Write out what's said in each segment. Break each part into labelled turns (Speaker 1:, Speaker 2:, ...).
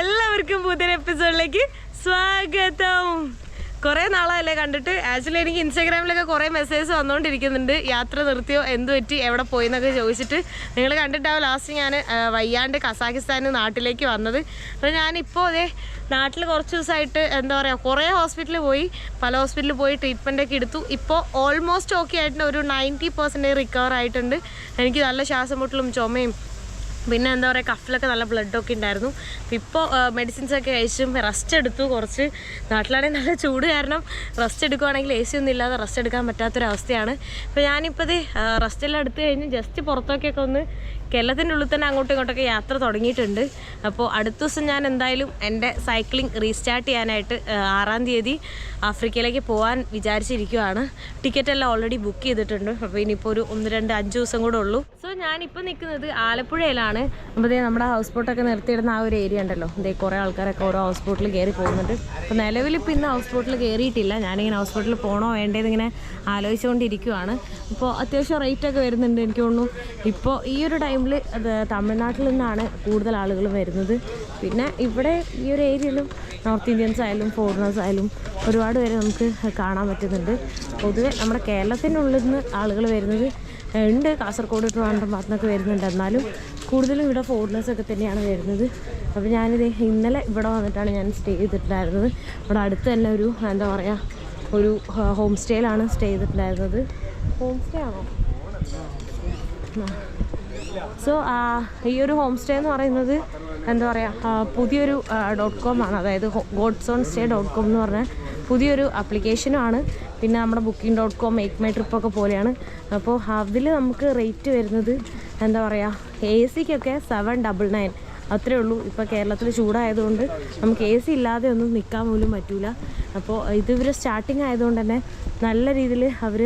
Speaker 1: എല്ലാവർക്കും പുതിയ എപ്പിസോഡിലേക്ക് സ്വാഗതം. കുറേ നാളല്ലേ കണ്ടിട്ട്. ആക്ച്വലി എനിക്ക് ഇൻസ്റ്റാഗ്രാമിലൊക്കെ കുറേ മെസ്സേജ് വന്നുകൊണ്ടിരിക്കുന്നുണ്ട്. യാത്ര നിർത്തിയോ, എന്ത് പറ്റി, എവിടെ പോയി എന്നൊക്കെ ചോദിച്ചിട്ട്. നിങ്ങൾ കണ്ടിട്ടാവും ലാസ്റ്റ് ഞാൻ വയ്യാണ്ട് കസാഖിസ്ഥാനിൽ നാട്ടിലേക്ക് വന്നത്. അപ്പോൾ ഞാനിപ്പോൾ അതേ നാട്ടിൽ കുറച്ച് ദിവസമായിട്ട് എന്താ പറയുക, കുറേ ഹോസ്പിറ്റലിൽ പോയി, പല ഹോസ്പിറ്റലിൽ പോയി ട്രീറ്റ്മെൻറ്റൊക്കെ എടുത്തു. ഇപ്പോൾ ഓൾമോസ്റ്റ് ഓക്കെ ആയിട്ടുണ്ട്, ഒരു 90% റിക്കവർ ആയിട്ടുണ്ട്. എനിക്ക് നല്ല ശ്വാസം മുട്ടലും ചുമയും പിന്നെ എന്താ പറയുക, കഫിലൊക്കെ നല്ല ബ്ലഡൊക്കെ ഉണ്ടായിരുന്നു. ഇപ്പോൾ മെഡിസിൻസൊക്കെ കഴിച്ചും റെസ്റ്റ് എടുത്തു. കുറച്ച് നാട്ടിലാണെങ്കിൽ നല്ല ചൂട് കാരണം റെസ്റ്റ് എടുക്കുവാണെങ്കിൽ AC ഒന്നും ഇല്ലാതെ റെസ്റ്റ് എടുക്കാൻ പറ്റാത്തൊരവസ്ഥയാണ്. അപ്പോൾ ഞാനിപ്പോൾ ഇത് റെസ്റ്റെല്ലാം എടുത്തു കഴിഞ്ഞ് ജസ്റ്റ് പുറത്തൊക്കെയൊക്കെ ഒന്ന് കേരളത്തിൻ്റെ ഉള്ളിൽ തന്നെ അങ്ങോട്ടും ഇങ്ങോട്ടൊക്കെ യാത്ര തുടങ്ങിയിട്ടുണ്ട്. അപ്പോൾ അടുത്ത ദിവസം ഞാൻ എന്തായാലും എൻ്റെ സൈക്ലിംഗ് റീസ്റ്റാർട്ട് ചെയ്യാനായിട്ട് 6-ാം തീയതി ആഫ്രിക്കയിലേക്ക് പോകാൻ വിചാരിച്ചിരിക്കുകയാണ്. ടിക്കറ്റെല്ലാം ഓൾറെഡി ബുക്ക് ചെയ്തിട്ടുണ്ട്. അപ്പോൾ ഇനിയിപ്പോൾ ഒരു 1-2-5 ദിവസം കൂടെ ഉള്ളൂ. സോ ഞാനിപ്പോൾ നിൽക്കുന്നത് ആലപ്പുഴയിലാണ്. അപ്പോൾ ഇതേ നമ്മുടെ ഹൗസ് ബോട്ടൊക്കെ നിർത്തിയിടുന്ന ആ ഒരു ഏരിയ ഉണ്ടല്ലോ, ഇതേ കുറേ ആൾക്കാരൊക്കെ ഓരോ ഹൗസ് ബോട്ടിൽ കയറി പോകുന്നുണ്ട്. അപ്പോൾ നിലവിൽ ഇപ്പോൾ ഇന്ന് ഹൗസ് ബോട്ടിൽ കയറിയിട്ടില്ല. ഞാനിങ്ങനെ ഹൗസ് ബോട്ടിൽ പോകണോ വേണ്ടതെന്നിങ്ങനെ ആലോചിച്ചുകൊണ്ടിരിക്കുകയാണ്. ഇപ്പോൾ അത്യാവശ്യം റേറ്റൊക്കെ വരുന്നുണ്ട്. എനിക്ക് തോന്നുന്നു ഇപ്പോൾ ഈ ഒരു ടൈമിൽ അത് തമിഴ്നാട്ടിൽ നിന്നാണ് കൂടുതൽ ആളുകൾ വരുന്നത്. പിന്നെ ഇവിടെ ഈ ഒരു ഏരിയയിലും നോർത്ത് ഇന്ത്യൻസ് ആയാലും ഫോറിനേഴ്സ് ആയാലും ഒരുപാട് പേര് നമുക്ക് കാണാൻ പറ്റുന്നുണ്ട്. പൊതുവെ നമ്മുടെ കേരളത്തിനുള്ളിൽ നിന്ന് ആളുകൾ വരുന്നത് ഉണ്ട്. കാസർഗോഡ് ട്രിവാൻഡ്രം ഭാഗത്തുനിന്നൊക്കെ വരുന്നുണ്ട്. എന്നാലും കൂടുതലും ഇവിടെ ഫോറിനേഴ്സൊക്കെ തന്നെയാണ് വരുന്നത്. അപ്പോൾ ഞാനിത് ഇന്നലെ ഇവിടെ വന്നിട്ടാണ് ഞാൻ സ്റ്റേ ചെയ്തിട്ടുണ്ടായിരുന്നത്. ഇവിടെ അടുത്ത് തന്നെ ഒരു എന്താ പറയുക, ഒരു ഹോം സ്റ്റേയിലാണ് സ്റ്റേ ചെയ്തിട്ടുണ്ടായിരുന്നത്. ഹോം സ്റ്റേ ആണോ? സോ ഈ ഒരു ഹോം സ്റ്റേ എന്ന് പറയുന്നത് എന്താ പറയുക, പുതിയൊരു .com ആണ്. അതായത് godsonstay.com എന്ന് പറഞ്ഞാൽ പുതിയൊരു ആപ്ലിക്കേഷനുമാണ്. പിന്നെ നമ്മുടെ booking.com, മേക്ക് മൈ ട്രിപ്പൊക്കെ പോലെയാണ്. അപ്പോൾ അതിൽ നമുക്ക് റേറ്റ് വരുന്നത് എന്താ പറയുക, AC-ക്കൊക്കെ 799 അത്രേ ഉള്ളൂ. ഇപ്പോൾ കേരളത്തിൽ ചൂടായതുകൊണ്ട് നമുക്ക് AC ഇല്ലാതെ ഒന്നും നിൽക്കാൻ പോലും പറ്റില്ല. അപ്പോൾ ഇതിവർ സ്റ്റാർട്ടിങ് ആയതുകൊണ്ട് തന്നെ നല്ല രീതിയിൽ അവർ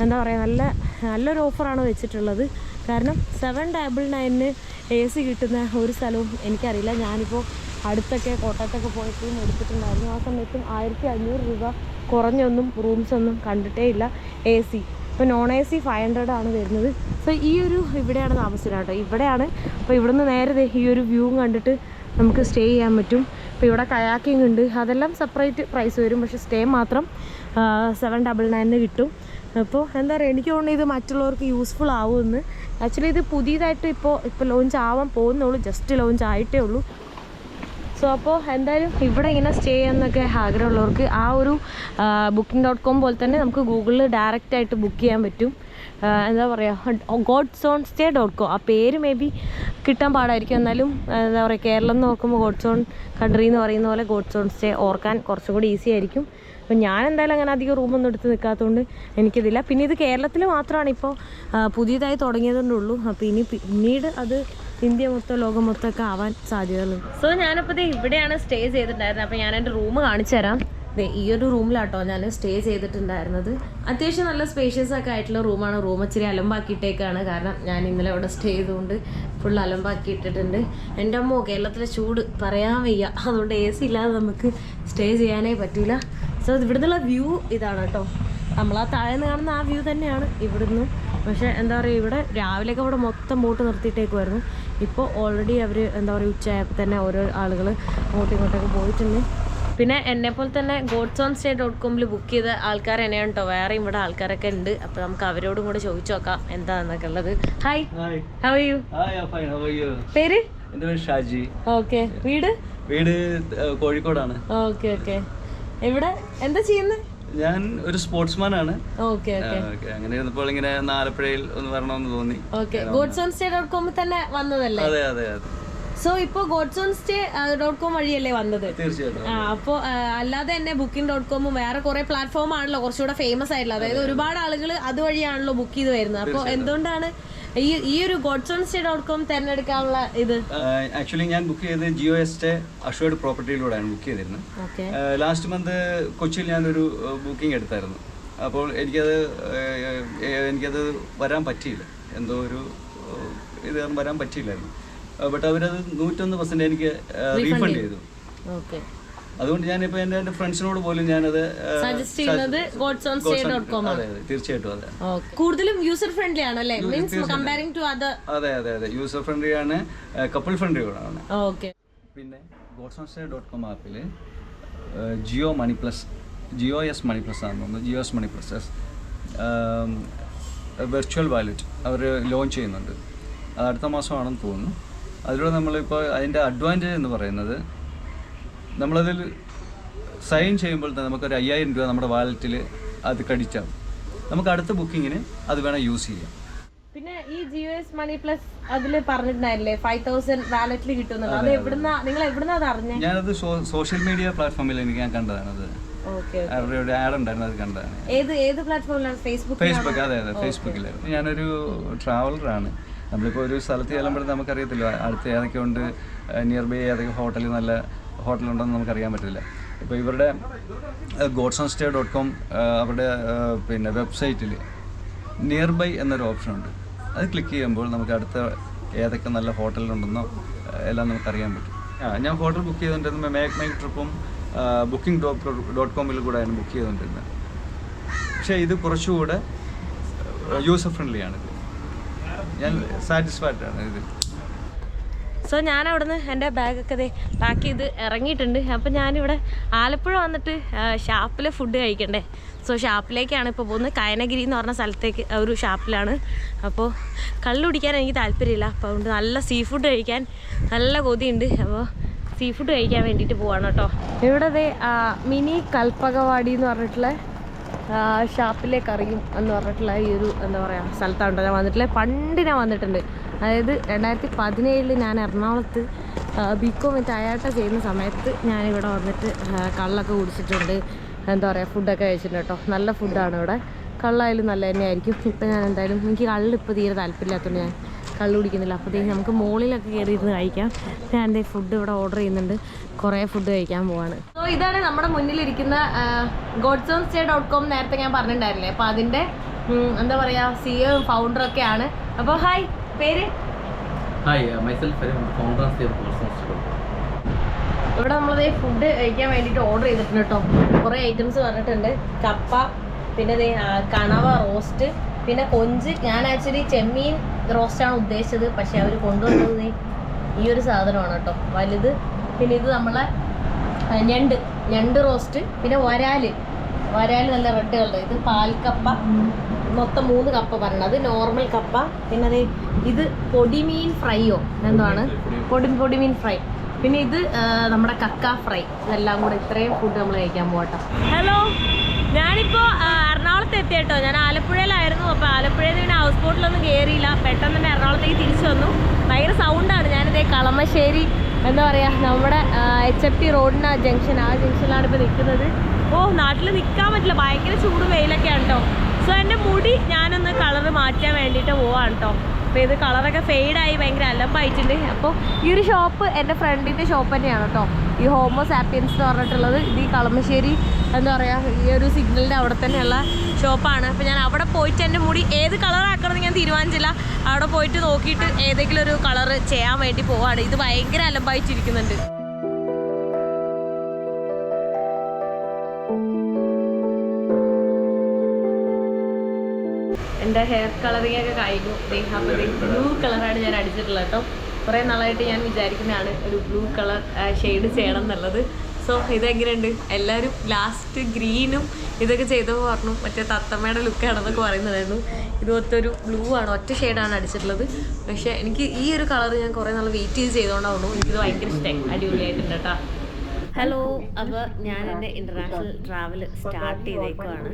Speaker 1: എന്താ പറയുക, നല്ലൊരു ഓഫറാണ് വെച്ചിട്ടുള്ളത്. കാരണം 799-ന് AC കിട്ടുന്ന ഒരു സ്ഥലവും എനിക്കറിയില്ല. ഞാനിപ്പോൾ അടുത്തൊക്കെ കോട്ടയത്തൊക്കെ പോയിട്ട് എടുത്തിട്ടുണ്ടായിരുന്നു. ആ സമയത്തും 1500 രൂപ കുറഞ്ഞൊന്നും റൂംസൊന്നും കണ്ടിട്ടേ ഇല്ല. AC ഇപ്പോൾ നോൺ AC 500 ആണ് വരുന്നത്. സോ ഈ ഒരു ഇവിടെയാണ് താമസിച്ചത് കേട്ടോ, ഇവിടെയാണ്. അപ്പോൾ ഇവിടുന്ന് നേരെ ഈ ഒരു വ്യൂവും കണ്ടിട്ട് നമുക്ക് സ്റ്റേ ചെയ്യാൻ പറ്റും. ഇപ്പോൾ ഇവിടെ കയാക്കിംഗ് ഉണ്ട്, അതെല്ലാം സെപ്പറേറ്റ് പ്രൈസ് വരും. പക്ഷേ സ്റ്റേ മാത്രം 799-ന് കിട്ടും. അപ്പോൾ എന്താ പറയുക, എനിക്ക് തോന്നുന്നു ഇത് മറ്റുള്ളവർക്ക് യൂസ്ഫുൾ ആവുമെന്ന്. ആക്ച്വലി ഇത് പുതിയതായിട്ട് ഇപ്പോൾ ലോഞ്ച് ആവാൻ പോകുന്നുള്ളൂ, ജസ്റ്റ് ലോഞ്ച് ആയിട്ടേ ഉള്ളൂ. സോ അപ്പോൾ എന്തായാലും ഇവിടെ ഇങ്ങനെ സ്റ്റേ ചെയ്യാനൊക്കെ ആഗ്രഹമുള്ളവർക്ക് ആ ഒരു booking.com പോലെ തന്നെ നമുക്ക് ഗൂഗിളിൽ ഡയറക്റ്റായിട്ട് ബുക്ക് ചെയ്യാൻ പറ്റും. എന്താ പറയുക, godsonstay.com ആ പേര് മേ ബി കിട്ടാൻ പാടായിരിക്കും. എന്നാലും എന്താ പറയുക, കേരളം എന്ന് നോക്കുമ്പോൾ ഗോഡ്സോൺ കൺട്രി എന്ന് പറയുന്ന പോലെ ഗോഡ്സോൺ സ്റ്റേ ഓർക്കാൻ കുറച്ചും കൂടി ഈസി ആയിരിക്കും. അപ്പോൾ ഞാൻ എന്തായാലും അങ്ങനെ അധികം റൂമൊന്നും എടുത്ത് നിൽക്കാത്തതുകൊണ്ട് എനിക്കിതില്ല. പിന്നെ ഇത് കേരളത്തിൽ മാത്രമാണ് ഇപ്പോൾ പുതിയതായി തുടങ്ങിയതുകൊണ്ടുള്ളൂ. അപ്പോൾ പിന്നീട് അത് ഇന്ത്യ മൊത്തം ലോകം മൊത്തമൊക്കെ ആവാൻ സാധ്യതകളുണ്ട്. സോ ഞാനപ്പോൾ ഇവിടെയാണ് സ്റ്റേ ചെയ്തിട്ടുണ്ടായിരുന്നത്. അപ്പോൾ ഞാൻ എൻ്റെ റൂം കാണിച്ചു തരാം. ഈ ഒരു റൂമിലാട്ടോ ഞാൻ സ്റ്റേ ചെയ്തിട്ടുണ്ടായിരുന്നത്. അത്യാവശ്യം നല്ല സ്പേഷ്യസ് ഒക്കെ ആയിട്ടുള്ള റൂമാണ്. റൂം ഇച്ചിരി അലമ്പാക്കിയിട്ടേക്കാണ്, കാരണം ഞാൻ ഇന്നലെ അവിടെ സ്റ്റേ ചെയ്തുകൊണ്ട് ഫുൾ അലമ്പാക്കിയിട്ടിട്ടുണ്ട്. എൻ്റെ അമ്മോ, കേരളത്തിലെ ചൂട് പറയാൻ വയ്യ. അതുകൊണ്ട് AC ഇല്ലാതെ നമുക്ക് സ്റ്റേ ചെയ്യാനേ പറ്റില്ല. സോ ഇവിടുന്നുള്ള വ്യൂ ഇതാണ് കേട്ടോ. നമ്മൾ ആ താഴേന്ന് കാണുന്ന ആ വ്യൂ തന്നെയാണ് ഇവിടുന്ന്. പക്ഷേ എന്താ പറയുക, ഇവിടെ രാവിലെയൊക്കെ ഇവിടെ മൊത്തം ബോട്ട് നിർത്തിയിട്ടേക്കുമായിരുന്നു. ഇപ്പോൾ ഓൾറെഡി അവർ എന്താ പറയുക, ഉച്ചയായപ്പോൾ തന്നെ ഓരോ ആളുകൾ അങ്ങോട്ടും ഇങ്ങോട്ടൊക്കെ പോയിട്ടുണ്ട്. പിന്നെ എന്നെപ്പോലെ തന്നെ godsonstay.com-ൽ ബുക്ക് ചെയ്ത ആൾക്കാർ തന്നെയാണ് കേട്ടോ. വേറെ ഇവിടെ ആൾക്കാരൊക്കെ ഉണ്ട്. അപ്പോൾ നമുക്ക് അവരോടും കൂടെ ചോദിച്ചു നോക്കാം എന്താണെന്നൊക്കെ ഉള്ളത്. Hi, how are you? പേര്?
Speaker 2: എൻ്റെ പേര് ഷാജി.
Speaker 1: ഓക്കെ. വീട്
Speaker 2: കോഴിക്കോടാണ്.
Speaker 1: Okay okay. ഇവിടെ എന്താ ചെയ്യുന്നത്?
Speaker 2: ഞാൻ ഒരു സ്പോർട്സ്മാൻ ആണ്.
Speaker 1: Okay okay.
Speaker 2: അങ്ങനെ ഇരുന്നപ്പോൾ ഇങ്ങനെ ആലപ്പുഴയിൽ ഒന്ന് വരണമെന്ന് തോന്നി.
Speaker 1: ഓക്കെ. godsonstay.com തന്നെ വന്നതല്ലേ?
Speaker 2: അതെ അതെ അതെ.
Speaker 1: സോ ഇപ്പൊ godsonstay.com വഴിയല്ലേ വന്നത്?
Speaker 2: തീർച്ചയായിട്ടും.
Speaker 1: അപ്പോൾ അല്ലാതെ തന്നെ booking.com വേറെ കുറെ പ്ലാറ്റ്ഫോം ആണല്ലോ കുറച്ചുകൂടെ ഫേമസ് ആയിട്ടുള്ളത്. അതായത് ഒരുപാട് ആളുകൾ അതുവഴിയാണല്ലോ ബുക്ക് ചെയ്ത് വരുന്നത്. അപ്പോൾ എന്തുകൊണ്ടാണ് ഈ ഒരു godsonstay.com തിരഞ്ഞെടുക്കാനുള്ള ഇത്?
Speaker 2: ആക്ച്വലി ഞാൻ ബുക്ക് ചെയ്ത് ജിയോ എസ്റ്റേ അഷ്വേർഡ് പ്രോപ്പർട്ടിയിലൂടെയാണ് ബുക്ക് ചെയ്തിരുന്നത്. ലാസ്റ്റ് മന്ത് കൊച്ചിയിൽ ഞാനൊരു ബുക്കിംഗ് എടുത്തായിരുന്നു. അപ്പോൾ എനിക്കത് വരാൻ പറ്റിയില്ല, എന്തോ ഒരു ഇത് വരാൻ പറ്റിയില്ലായിരുന്നു. ബട്ട് അവരത് 101% എനിക്ക് റീഫണ്ട് ചെയ്തു. അതുകൊണ്ട് ഞാനിപ്പോൾ എൻ്റെ ഫ്രണ്ട്സിനോട് പോലും ഞാനത്
Speaker 1: സജസ്റ്റ് ചെയ്യുന്നത് godsonstay.com ആണ്.
Speaker 2: തീർച്ചയായിട്ടും അതെ.
Speaker 1: കൂടുതലും യൂസർ ഫ്രണ്ട്ലി ആണല്ലേ? Means comparing to other.
Speaker 2: അതെ അതെ അതെ, യൂസർ ഫ്രണ്ട്ലി ആണ്, കപ്പിൾ ഫ്രണ്ട്ലി ആണ്.
Speaker 1: ഓക്കെ.
Speaker 2: പിന്നെ godsonstay.com ആപ്പിൽ GOS Money Plus ആണെന്ന് തോന്നുന്നു, GOS Money Plus virtual wallet അവർ ലോഞ്ച് ചെയ്യുന്നുണ്ട്. അത് അടുത്ത മാസമാണെന്ന് തോന്നുന്നു. അതിലൂടെ നമ്മളിപ്പോൾ അതിൻ്റെ അഡ്വാൻറ്റേജ് എന്ന് പറയുന്നത് നമ്മളതിൽ സൈൻ ചെയ്യുമ്പോൾ തന്നെ നമുക്കൊരു 5000 രൂപ നമ്മുടെ വാലറ്റിൽ അത് ക്രെഡിറ്റ് ആവും. നമുക്ക് അടുത്ത ബുക്കിങ്ങിന് അത് വേണം യൂസ് ചെയ്യാം.
Speaker 1: പിന്നെ ഈ GOS Money Plus അതിൽ പറഞ്ഞിട്ടുണ്ടായില്ലേ 5000 വാലറ്റിൽ കിട്ടുന്നത്, അത് നിങ്ങൾ എവിടുന്നാ അത് അറിഞ്ഞത്? ഞാനത്
Speaker 2: സോഷ്യൽ മീഡിയ പ്ലാറ്റ്ഫോമിൽ ഞാൻ കണ്ടതാണത്. അവരുടെ ഒരു ആഡ് ഉണ്ടായിരുന്നു, അത് കണ്ടതാണ്.
Speaker 1: ഏത് പ്ലാറ്റ്ഫോമിലാണ്? ഫേസ്ബുക്ക്.
Speaker 2: അതെ ഫേസ്ബുക്കിലായിരുന്നു. ഞാനൊരു ട്രാവലറാണ്. നമ്മളിപ്പോൾ ഒരു സ്ഥലത്ത് ചെല്ലുമ്പോഴേ നമുക്കറിയത്തില്ല അടുത്ത് ഏതൊക്കെ ഉണ്ട്, നിയർ ബൈ ഏതൊക്കെ ഹോട്ടലിൽ നല്ല ഹോട്ടലുണ്ടെന്ന് നമുക്കറിയാൻ പറ്റില്ല. ഇപ്പോൾ ഇവരുടെ godsonstay.com അവരുടെ പിന്നെ വെബ്സൈറ്റിൽ നിയർ ബൈ എന്നൊരു ഓപ്ഷനുണ്ട്. അത് ക്ലിക്ക് ചെയ്യുമ്പോൾ നമുക്ക് അടുത്ത ഏതൊക്കെ നല്ല ഹോട്ടലുണ്ടെന്നോ എല്ലാം നമുക്കറിയാൻ പറ്റും. ഞാൻ ഹോട്ടൽ ബുക്ക് ചെയ്തുകൊണ്ടിരുന്നത് മൈ ട്രിപ്പും booking.com കൂടെയാണ് ബുക്ക് ചെയ്തുകൊണ്ടിരുന്നത്. പക്ഷേ ഇത് കുറച്ചുകൂടെ യൂസർ ഫ്രണ്ട്ലിയാണിത്. ഞാൻ സാറ്റിസ്ഫൈഡ് ആണ് ഇത്.
Speaker 1: സോ ഞാൻ അവിടുന്ന് എൻ്റെ ബാഗൊക്കെ പാക്ക് ചെയ്ത് ഇറങ്ങിയിട്ടുണ്ട്. അപ്പം ഞാനിവിടെ ആലപ്പുഴ വന്നിട്ട് ഷാപ്പിലെ ഫുഡ് കഴിക്കണ്ടേ. സോ ഷാപ്പിലേക്കാണ് ഇപ്പോൾ പോകുന്നത്. കയനഗിരി എന്ന് പറഞ്ഞ സ്ഥലത്തേക്ക് ഒരു ഷാപ്പിലാണ്. അപ്പോൾ കള്ളു കുടിക്കാൻ എനിക്ക് താല്പര്യമില്ല. അപ്പോൾ അതുകൊണ്ട് നല്ല സീ ഫുഡ് കഴിക്കാൻ നല്ല കൊതിയുണ്ട്. അപ്പോൾ സീ ഫുഡ് കഴിക്കാൻ വേണ്ടിയിട്ട് പോവാണ് കേട്ടോ. ഇവിടെ മിനി കൽപ്പകവാടി എന്ന് പറഞ്ഞിട്ടുള്ള ഷാപ്പിലേക്ക് അറിയും എന്ന് പറഞ്ഞിട്ടുള്ള ഈ ഒരു എന്താ പറയുക സ്ഥലത്താണ് ഞാൻ വന്നിട്ടുള്ളത്. പണ്ട് ഞാൻ വന്നിട്ടുണ്ട്. അതായത് 2017 ഞാൻ എറണാകുളത്ത് ബികോം ടയാട്ട ചെയ്യുന്ന സമയത്ത് ഞാനിവിടെ വന്നിട്ട് കള്ളൊക്കെ കുടിച്ചിട്ടുണ്ട്. എന്താ പറയുക ഫുഡൊക്കെ കഴിച്ചിട്ടുണ്ട് കേട്ടോ. നല്ല ഫുഡാണ് ഇവിടെ. കള്ളായാലും നല്ല തന്നെയായിരിക്കും. ഇപ്പം ഞാൻ എന്തായാലും എനിക്ക് കള്ളിപ്പോൾ തീരെ താല്പര്യമില്ലാത്തതുകൊണ്ട് ഞാൻ കള്ളു കുടിക്കുന്നില്ല. അപ്പോഴത്തേക്കും നമുക്ക് മുകളിലൊക്കെ കയറിയിരുന്ന് കഴിക്കാം. ഞാൻ എൻ്റെ ഫുഡ് ഇവിടെ ഓർഡർ ചെയ്യുന്നുണ്ട്. കുറേ ഫുഡ് കഴിക്കാൻ പോവാണ്. സോ ഇതാണ് നമ്മുടെ മുന്നിലിരിക്കുന്ന godsonstay.com. നേരത്തെ ഞാൻ പറഞ്ഞിട്ടുണ്ടായിരുന്നില്ലേ. അപ്പോൾ അതിൻ്റെ എന്താ പറയുക CEO ഫൗണ്ടറൊക്കെയാണ്. അപ്പോൾ ഹായ്, പേര്? ഇവിടെ നമ്മളതേ ഫുഡ് കഴിക്കാൻ വേണ്ടിയിട്ട് ഓർഡർ ചെയ്തിട്ടുണ്ട് കേട്ടോ. കുറേ ഐറ്റംസ് പറഞ്ഞിട്ടുണ്ട്. കപ്പ, പിന്നെ കണവ റോസ്റ്റ്, പിന്നെ കൊഞ്ച്. ഞാൻ ആക്ച്വലി ചെമ്മീൻ റോസ്റ്റാണ് ഉദ്ദേശിച്ചത്. പക്ഷെ അവർ കൊണ്ടുവന്നത് ഈ ഒരു സാധനമാണ് കേട്ടോ, വലുത്. പിന്നെ ഇത് നമ്മളെ ഞണ്ട് റോസ്റ്റ്, പിന്നെ വരാല് നല്ല റെഡ് കളർ. ഇത് പാൽക്കപ്പ, മൊത്തം 3 കപ്പ പറഞ്ഞത്. അത് നോർമൽ കപ്പ. പിന്നെ അത് ഇത് പൊടിമീൻ ഫ്രൈയോ എന്താണ്, പൊടിമീൻ ഫ്രൈ. പിന്നെ ഇത് നമ്മുടെ കക്ക ഫ്രൈ. ഇതെല്ലാം കൂടെ ഇത്രയും ഫുഡ് നമ്മൾ കഴിക്കാൻ പോകട്ടോ. ഹലോ, ഞാനിപ്പോൾ എറണാകുളത്ത് എത്തിയേട്ടോ. ഞാൻ ആലപ്പുഴയിലായിരുന്നു. അപ്പോൾ ആലപ്പുഴയിൽ നിന്ന് പിന്നെ ഹൗസ് ബോട്ടിലൊന്നും കയറിയില്ല. പെട്ടെന്ന് തന്നെ എറണാകുളത്തേക്ക് തിരിച്ചു വന്നു. ഭയങ്കര സൗണ്ടാണ്. ഞാനിതേ കളമശ്ശേരി എന്താ പറയുക നമ്മുടെ HFT റോഡിന് ആ ജംഗ്ഷനിലാണ് ഇപ്പോൾ നിൽക്കുന്നത്. നാട്ടിൽ നിൽക്കാൻ പറ്റില്ല, ഭയങ്കര ചൂട് വെയിലൊക്കെയാണ് കേട്ടോ. സോ എൻ്റെ മുടി ഞാനൊന്ന് കളറ് മാറ്റാൻ വേണ്ടിയിട്ട് പോവാണ് കേട്ടോ. അപ്പോൾ ഇത് കളറൊക്കെ ഫെയ്ഡായി ഭയങ്കര അലമ്പായിട്ടുണ്ട്. അപ്പോൾ ഈ ഒരു ഷോപ്പ് എൻ്റെ ഫ്രണ്ടിൻ്റെ ഷോപ്പ് തന്നെയാണ് കേട്ടോ. ഈ ഹോമോ സാപ്പിയൻസ് എന്ന് പറഞ്ഞിട്ടുള്ളത്. ഇത് ഈ കളമശ്ശേരി എന്താ പറയുക ഈ ഒരു സിഗ്നലിൻ്റെ അവിടെ തന്നെയുള്ള ഷോപ്പാണ്. അപ്പോൾ ഞാൻ അവിടെ പോയിട്ട് എൻ്റെ മുടി ഏത് കളറാക്കണമെന്ന് ഞാൻ തീരുമാനിച്ചില്ല. അവിടെ പോയിട്ട് നോക്കിയിട്ട് ഏതെങ്കിലും ഒരു കളറ് ചെയ്യാൻ വേണ്ടി പോവാണ്. ഇത് ഭയങ്കര അലമ്പായിട്ടിരിക്കുന്നുണ്ട്. എൻ്റെ ഹെയർ കളറിങ് ഒക്കെ കഴിഞ്ഞു. അപ്പോൾ ബ്ലൂ കളറാണ് ഞാൻ അടിച്ചിട്ടുള്ളത് കേട്ടോ. കുറേ നാളായിട്ട് ഞാൻ വിചാരിക്കുന്നതാണ് ഒരു ബ്ലൂ കളർ ഷെയ്ഡ് ചെയ്യണം എന്നുള്ളത്. സോ ഇതെങ്ങനെയുണ്ട്? എല്ലാവരും ലാസ്റ്റ് ഗ്രീനും ഇതൊക്കെ ചെയ്തപ്പോൾ പറഞ്ഞു മറ്റേ തത്തമ്മയുടെ ലുക്കാണെന്നൊക്കെ പറയുന്നതായിരുന്നു. ഇത് ഒത്തൊരു ബ്ലൂ ആണ്, ഒറ്റ ഷെയ്ഡാണ് അടിച്ചിട്ടുള്ളത്. പക്ഷേ എനിക്ക് ഈ ഒരു കളർ ഞാൻ കുറേ നാൾ വെയിറ്റ് ചെയ്തുകൊണ്ടാവുന്നു. എനിക്കിത് ഭയങ്കര ഇഷ്ടമായി, അടിപൊളിയായിട്ടുണ്ട് കേട്ടോ. ഹലോ, അപ്പോൾ ഞാൻ എൻ്റെ ഇൻ്റർനാഷണൽ ട്രാവൽ സ്റ്റാർട്ട് ചെയ്തേക്കുവാണ്.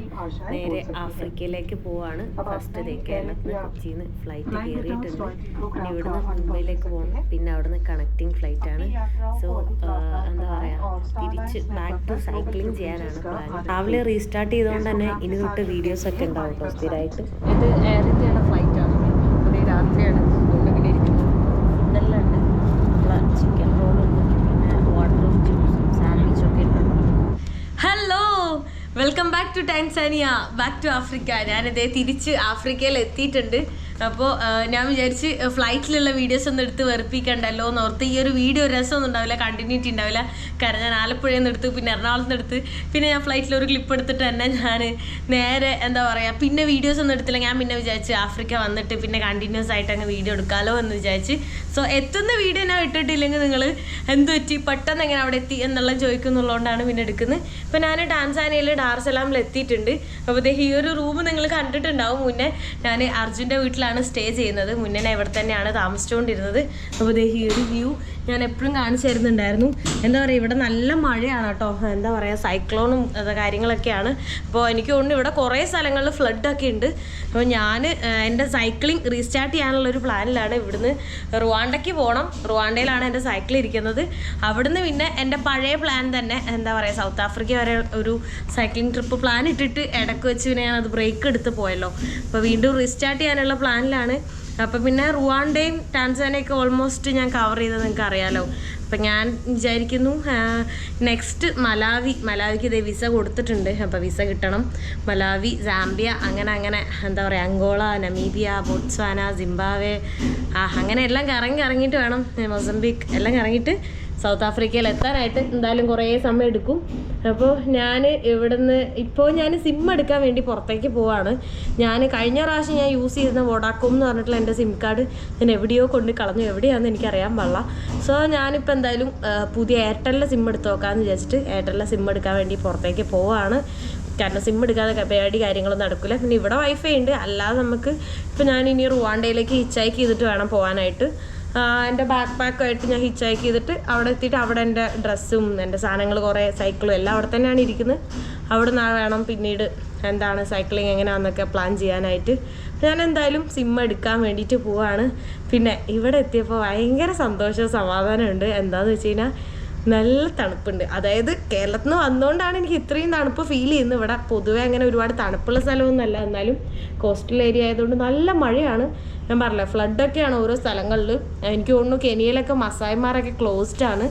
Speaker 1: നേരെ ആഫ്രിക്കയിലേക്ക് പോവാണ്. ഫസ്റ്റ് കേരളത്തിൽ നിന്ന് കൊച്ചിയിൽ നിന്ന് ഫ്ലൈറ്റ് കയറിയിട്ടുണ്ട്. പിന്നെ ഇവിടുന്ന് മുംബൈയിലേക്ക് പോകണം. പിന്നെ അവിടുന്ന് കണക്റ്റിംഗ് ഫ്ലൈറ്റാണ്. സോ എന്താ പറയുക തിരിച്ച് ബാക്ക് ടു സൈക്ലിംഗ് ചെയ്യാനാണ് പ്ലാൻ. രാവിലെ റീസ്റ്റാർട്ട് ചെയ്തുകൊണ്ട് തന്നെ ഇനി തൊട്ട് വീഡിയോസൊക്കെ ഉണ്ടാവും കേട്ടോ സ്ഥിരമായിട്ട്. ഇത് എയർ ഇന്ത്യയുടെ ഫ്ലൈറ്റാണ്. അത് രാത്രിയാണ് കൊണ്ടുപോയിരിക്കുന്നത്. ഇതെല്ലാം ഉണ്ട്. ചിക്കൻ റോളുണ്ട്, പിന്നെ വാട്ടറും ജ്യൂസും സാൻഡ്വിച്ചും ഒക്കെ ഉണ്ട്. Hello, welcome back to Tanzania, back to Africa. ഞാനിതേ തിരിച്ച് ആഫ്രിക്കയിൽ എത്തിയിട്ടുണ്ട്. അപ്പോൾ ഞാൻ വിചാരിച്ച് ഫ്ലൈറ്റിലുള്ള വീഡിയോസ് ഒന്നും എടുത്ത് വെറുപ്പിക്കണ്ടല്ലോ എന്ന് ഓർത്ത് ഈ ഒരു വീഡിയോ രസമൊന്നും ഉണ്ടാവില്ല, കണ്ടിന്യൂറ്റി ഉണ്ടാവില്ല. കാരണം ഞാൻ ആലപ്പുഴയിൽ നിന്ന് എടുത്ത് പിന്നെ എറണാകുളത്ത് നിന്ന് എടുത്ത് പിന്നെ ഞാൻ ഫ്ലൈറ്റിൽ ഒരു ക്ലിപ്പ് എടുത്തിട്ട് തന്നെ ഞാൻ നേരെ എന്താ പറയുക പിന്നെ വീഡിയോസ് ഒന്നും എടുത്തില്ല. ഞാൻ പിന്നെ വിചാരിച്ച് ആഫ്രിക്ക വന്നിട്ട് പിന്നെ കണ്ടിന്യൂസ് ആയിട്ട് അങ്ങ് വീഡിയോ എടുക്കാമല്ലോ എന്ന് വിചാരിച്ച്. സോ എത്തുന്ന വീഡിയോ ഞാൻ ഇട്ടിട്ടില്ലെങ്കിൽ നിങ്ങൾ എന്ത് പറ്റി പെട്ടെന്ന് എങ്ങനെ അവിടെ എത്തി എന്നുള്ള ചോദിക്കുന്നുള്ളതുകൊണ്ടാണ് പിന്നെ എടുക്കുന്നത്. ഇപ്പോൾ ഞാൻ ടാൻസാനിയയിൽ ഡാർസലാമിൽ എത്തിയിട്ടുണ്ട്. അപ്പോൾ ഈ ഒരു റൂം നിങ്ങൾ കണ്ടിട്ടുണ്ടാവും. മുന്നേ ഞാൻ അർജുൻ്റെ വീട്ടിലാണ് സ്റ്റേ ചെയ്യുന്നത്. മുന്നേ ഞാൻ ഇവിടെ തന്നെയാണ് താമസിച്ചുകൊണ്ടിരുന്നത്. അപ്പോൾ ഈ ഒരു വ്യൂ ഞാൻ എപ്പോഴും കാണിച്ചു തരുന്നുണ്ടായിരുന്നു. എന്താ പറയുക ഇവിടെ നല്ല മഴയാണ് കേട്ടോ. എന്താ പറയുക സൈക്ലോണും കാര്യങ്ങളൊക്കെയാണ്. അപ്പോൾ എനിക്ക് തോന്നുന്നു ഇവിടെ കുറേ സ്ഥലങ്ങളിൽ ഫ്ലഡൊക്കെ ഉണ്ട്. അപ്പോൾ ഞാൻ എൻ്റെ സൈക്ലിംഗ് റീസ്റ്റാർട്ട് ചെയ്യാനുള്ളൊരു പ്ലാനിലാണ്. ഇവിടുന്ന് റുവാണ്ടയ്ക്ക് പോകണം. റുവാണ്ടയിലാണ് എൻ്റെ സൈക്കിൾ ഇരിക്കുന്നത്. അവിടുന്ന് പിന്നെ എൻ്റെ പഴയ പ്ലാൻ തന്നെ എന്താ പറയുക സൗത്ത് ആഫ്രിക്ക വരെ ഒരു സൈക്ലിംഗ് ട്രിപ്പ് പ്ലാൻ ഇട്ടിട്ട് ഇടയ്ക്ക് വെച്ച് പിന്നെ ഞാനത് ബ്രേക്ക് എടുത്ത് പോയല്ലോ. അപ്പോൾ വീണ്ടും റീസ്റ്റാർട്ട് ചെയ്യാനുള്ള പ്ലാനിലാണ്. അപ്പോൾ പിന്നെ റുവാണ്ടയും ടാൻസാനിയൊക്കെ ഓൾമോസ്റ്റ് ഞാൻ കവർ ചെയ്തത് നിങ്ങൾക്ക് അറിയാമല്ലോ. അപ്പം ഞാൻ വിചാരിക്കുന്നു നെക്സ്റ്റ് മലാവിക്ക് ഇതേ വിസ കൊടുത്തിട്ടുണ്ട്. അപ്പോൾ വിസ കിട്ടണം. മലാവി, സാംബിയ അങ്ങനെ എന്താ പറയുക അങ്കോള, നമീബിയ, ബോട്സ്വാന, സിംബാബ്വെ അങ്ങനെ എല്ലാം കറങ്ങിയിട്ട് വേണം മൊസംബിക് എല്ലാം കറങ്ങിയിട്ട് സൗത്ത് ആഫ്രിക്കയിൽ എത്താനായിട്ട് എന്തായാലും കുറേ സമയം എടുക്കും. അപ്പോൾ ഞാൻ ഇവിടുന്ന് ഇപ്പോൾ ഞാൻ സിം എടുക്കാൻ വേണ്ടി പുറത്തേക്ക് പോവാണ്. ഞാൻ കഴിഞ്ഞ പ്രാവശ്യം ഞാൻ യൂസ് ചെയ്തിരുന്ന വോഡാകോം എന്ന് പറഞ്ഞിട്ടുള്ള എൻ്റെ സിം കാർഡ് ഞാൻ എവിടെയോ കൊണ്ട് കളഞ്ഞു. എവിടെയാണെന്ന് എനിക്കറിയാൻ പാടില്ല. സോ ഞാനിപ്പോൾ എന്തായാലും പുതിയ എയർടെലിലെ സിം എടുത്ത് നോക്കാമെന്ന് വിചാരിച്ചിട്ട് എയർടെലിലെ സിം എടുക്കാൻ വേണ്ടി പുറത്തേക്ക് പോവാണ്. കാരണം സിം എടുക്കാതെ പരിപാടി കാര്യങ്ങളൊന്നും നടക്കില്ല. പിന്നെ ഇവിടെ വൈഫൈ ഉണ്ട്. അല്ലാതെ നമുക്ക് ഇപ്പോൾ ഞാനിനി റുവാണ്ടയിലേക്ക് ഹിച്ച് ചെയ്തിട്ട് വേണം പോകാനായിട്ട്. എൻ്റെ ബാക്ക് പാക്കുമായിട്ട് ഞാൻ ഹിച്ച് ചെയ്തിട്ട് അവിടെ എത്തിയിട്ട് അവിടെ എൻ്റെ ഡ്രസ്സും എൻ്റെ സാധനങ്ങൾ കുറേ സൈക്കിളും എല്ലാം അവിടെ തന്നെയാണ് ഇരിക്കുന്നത്. അവിടെ നിന്ന് വേണം പിന്നീട് എന്താണ് സൈക്ലിങ് എങ്ങനെയാണെന്നൊക്കെ പ്ലാൻ ചെയ്യാനായിട്ട്. ഞാൻ എന്തായാലും സിം എടുക്കാൻ വേണ്ടിയിട്ട് പോവാണ്. പിന്നെ ഇവിടെ എത്തിയപ്പോൾ ഭയങ്കര സന്തോഷവും സമാധാനമുണ്ട്. എന്താണെന്ന് വെച്ച് കഴിഞ്ഞാൽ നല്ല തണുപ്പുണ്ട്. അതായത് കേരളത്തിൽ നിന്ന് വന്നുകൊണ്ടാണ് എനിക്ക് ഇത്രയും തണുപ്പ് ഫീൽ ചെയ്യുന്നത്. ഇവിടെ പൊതുവേ അങ്ങനെ ഒരുപാട് തണുപ്പുള്ള സ്ഥലമൊന്നുമല്ല. എന്നാലും കോസ്റ്റൽ ഏരിയ ആയതുകൊണ്ട് നല്ല മഴയാണ്. ഞാൻ പറഞ്ഞില്ല ഫ്ലഡൊക്കെയാണ് ഓരോ സ്ഥലങ്ങളിൽ. എനിക്ക് തോന്നുന്നു കെനിയയിലൊക്കെ മസായിമാരൊക്കെ ക്ലോസ്ഡ് ആണ്.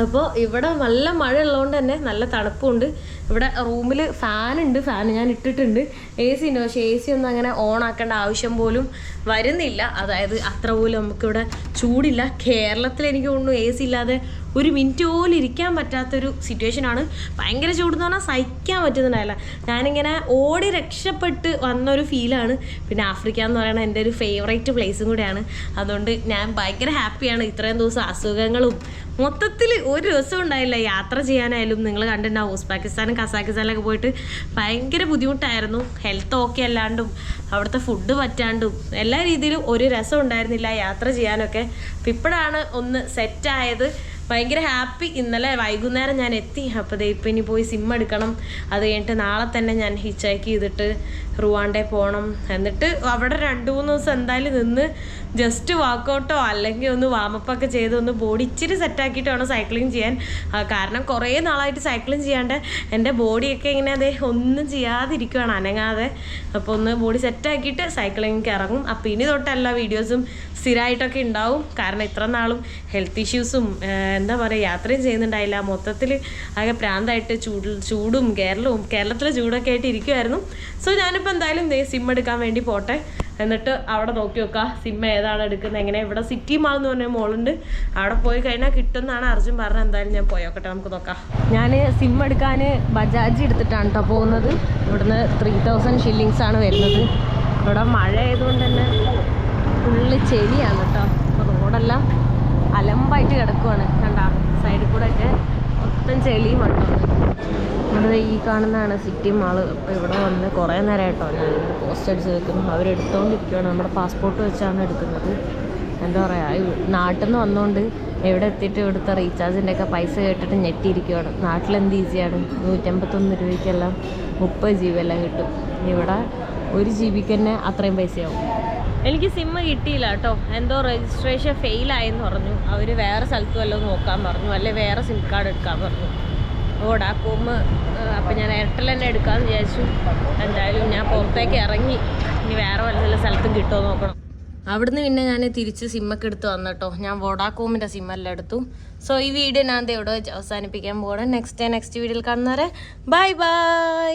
Speaker 1: അപ്പോൾ ഇവിടെ നല്ല മഴ ഉള്ളതുകൊണ്ട് തന്നെ നല്ല തണുപ്പുണ്ട്. ഇവിടെ റൂമിൽ ഫാനുണ്ട്. ഫാൻ ഞാൻ ഇട്ടിട്ടുണ്ട്. AC ഉണ്ട്. പക്ഷേ AC ഒന്നും അങ്ങനെ ഓൺ ആക്കേണ്ട ആവശ്യം പോലും വരുന്നില്ല. അതായത് അത്ര പോലും നമുക്കിവിടെ ചൂടില്ല. കേരളത്തിൽ എനിക്ക് തോന്നുന്നു AC ഇല്ലാതെ ഒരു മിനിറ്റ് പോലും ഇരിക്കാൻ പറ്റാത്തൊരു സിറ്റുവേഷനാണ്. ഭയങ്കര ചൂടെന്ന് പറഞ്ഞാൽ സഹിക്കാൻ പറ്റുന്നുണ്ടായില്ല. ഞാനിങ്ങനെ ഓടി രക്ഷപ്പെട്ട് വന്നൊരു ഫീലാണ്. പിന്നെ ആഫ്രിക്ക എന്ന് പറയുന്നത് എൻ്റെ ഒരു ഫേവറേറ്റ് പ്ലേസും കൂടെയാണ്. അതുകൊണ്ട് ഞാൻ ഭയങ്കര ഹാപ്പിയാണ്. ഇത്രയും ദിവസം അസുഖങ്ങളും മൊത്തത്തിൽ ഒരു ദിവസം ഉണ്ടായില്ല. യാത്ര ചെയ്യാനായാലും നിങ്ങൾ കണ്ടിട്ടുണ്ടാവും ഉസ്ബെക്കിസ്ഥാനും കസാക്കിസ്ഥാനിലൊക്കെ പോയിട്ട് ഭയങ്കര ബുദ്ധിമുട്ടായിരുന്നു. ഹെൽത്ത് ഓക്കെ അല്ലാണ്ടും അവിടുത്തെ ഫുഡ് പറ്റാണ്ടും എല്ലാ രീതിയിലും ഒരു രസം ഉണ്ടായിരുന്നില്ല യാത്ര ചെയ്യാനൊക്കെ. അപ്പം ഇപ്പോഴാണ് ഒന്ന് സെറ്റായത്. ഭയങ്കര ഹാപ്പി. ഇന്നലെ വൈകുന്നേരം ഞാൻ എത്തി. അപ്പോൾ ഇപ്പം ഇനി പോയി സിം എടുക്കണം. അത് കഴിഞ്ഞിട്ട് നാളെ തന്നെ ഞാൻ ഹിച്ച് ചെയ്തിട്ട് റുവാണ്ടേ പോകണം. എന്നിട്ട് അവിടെ 2-3 ദിവസം എന്തായാലും നിന്ന് ജസ്റ്റ് വർക്കൗട്ടോ അല്ലെങ്കിൽ ഒന്ന് വാമപ്പൊക്കെ ചെയ്ത് ഒന്ന് ബോഡി ഇച്ചിരി സെറ്റാക്കിയിട്ട് വേണം സൈക്ലിങ് ചെയ്യാൻ. കാരണം കുറേ നാളായിട്ട് സൈക്ലിങ് ചെയ്യാണ്ട് എൻ്റെ ബോഡിയൊക്കെ ഇങ്ങനെ അതേ ഒന്നും ചെയ്യാതിരിക്കുകയാണ് അനങ്ങാതെ. അപ്പോൾ ഒന്ന് ബോഡി സെറ്റാക്കിയിട്ട് സൈക്ലിങ്ങിക്ക് ഇറങ്ങും. അപ്പോൾ ഇനി തൊട്ട് എല്ലാ വീഡിയോസും സ്ഥിരമായിട്ടൊക്കെ ഉണ്ടാവും. കാരണം ഇത്ര നാളും ഹെൽത്ത് ഇഷ്യൂസും എന്താ പറയുക യാത്രയും ചെയ്യുന്നുണ്ടായില്ല. മൊത്തത്തിൽ ആകെ പ്രാന്തായിട്ട് ചൂടും കേരളത്തിലെ ചൂടൊക്കെ ആയിട്ട് ഇരിക്കുമായിരുന്നു. സോ ഞാനിപ്പോൾ എന്തായാലും സിം എടുക്കാൻ വേണ്ടി പോട്ടെ. എന്നിട്ട് അവിടെ നോക്കി നോക്കാം സിം ഏതാണ് എടുക്കുന്നത് എങ്ങനെ. ഇവിടെ സിറ്റി മാൾ എന്ന് പറഞ്ഞ മോളുണ്ട്. അവിടെ പോയി കഴിഞ്ഞാൽ കിട്ടുമെന്നാണ് അർജുൻ പറഞ്ഞത്. എന്തായാലും ഞാൻ പോയോക്കട്ടെ, നമുക്ക് നോക്കാം. ഞാൻ സിം എടുക്കാൻ ബജാജ് എടുത്തിട്ടാണ് കേട്ടോ പോകുന്നത്. ഇവിടുന്ന് 3000 ഷില്ലിങ്സ് ആണ് വരുന്നത്. ഇവിടെ മഴ ആയതുകൊണ്ട് തന്നെ ഫുള്ള് ചെളിയാണ് കേട്ടോ. റോഡെല്ലാം അലമ്പായിട്ട് കിടക്കുവാണ്. കണ്ടാ സൈഡിൽ കൂടെ ഒക്കെ മൊത്തം ചെളിയും മണ്ണാണ്. നമ്മുടെ ഈ കാണുന്നതാണ് സിറ്റി മാള്. അപ്പോൾ ഇവിടെ വന്ന് കുറേ നേരമായിട്ടോ ഞാൻ പോസ്റ്റ് അടിച്ച് വെക്കുന്നു. അവരെടുത്തുകൊണ്ടിരിക്കുകയാണ്. നമ്മുടെ പാസ്പോർട്ട് വെച്ചാണ് എടുക്കുന്നത്. എന്താ പറയുക നാട്ടിൽ നിന്ന് വന്നുകൊണ്ട് എവിടെ എത്തിയിട്ട് ഇവിടുത്തെ റീചാർജിൻ്റെ ഒക്കെ പൈസ കേട്ടിട്ട് ഞെട്ടിയിരിക്കുകയാണ്. നാട്ടിലെന്ത് ഈസിയാണ്. 151 രൂപയ്ക്കെല്ലാം 30 GB എല്ലാം കിട്ടും. ഇവിടെ 1 GB തന്നെ അത്രയും പൈസയാവും. എനിക്ക് സിം കിട്ടിയില്ല കേട്ടോ. എന്തോ രജിസ്ട്രേഷൻ ഫെയിലായെന്ന് പറഞ്ഞു. അവർ വേറെ സ്ഥലത്ത് വല്ലതും നോക്കാൻ പറഞ്ഞു, അല്ലെ വേറെ സിം കാർഡ് എടുക്കാൻ പറഞ്ഞു. വോഡാകോം. അപ്പം ഞാൻ എയർടെൽ തന്നെ എടുക്കാമെന്ന് വിചാരിച്ചു. എന്തായാലും ഞാൻ പുറത്തേക്ക് ഇറങ്ങി. ഇനി വേറെ വല്ല സ്ഥലത്തും കിട്ടുമോ നോക്കണം. അവിടുന്ന് പിന്നെ ഞാൻ തിരിച്ച് സിമ്മൊക്കെ എടുത്ത് വന്നു കേട്ടോ. ഞാൻ വോഡാകോമിൻ്റെ സിമ്മെല്ലാം എടുത്തു. സോ ഈ വീഡിയോ ഞാൻ ഇവിടെ അവസാനിപ്പിക്കാൻ പോകണം. നെക്സ്റ്റ് വീഡിയോയിൽ കാണുന്നവരെ ബൈ ബൈ.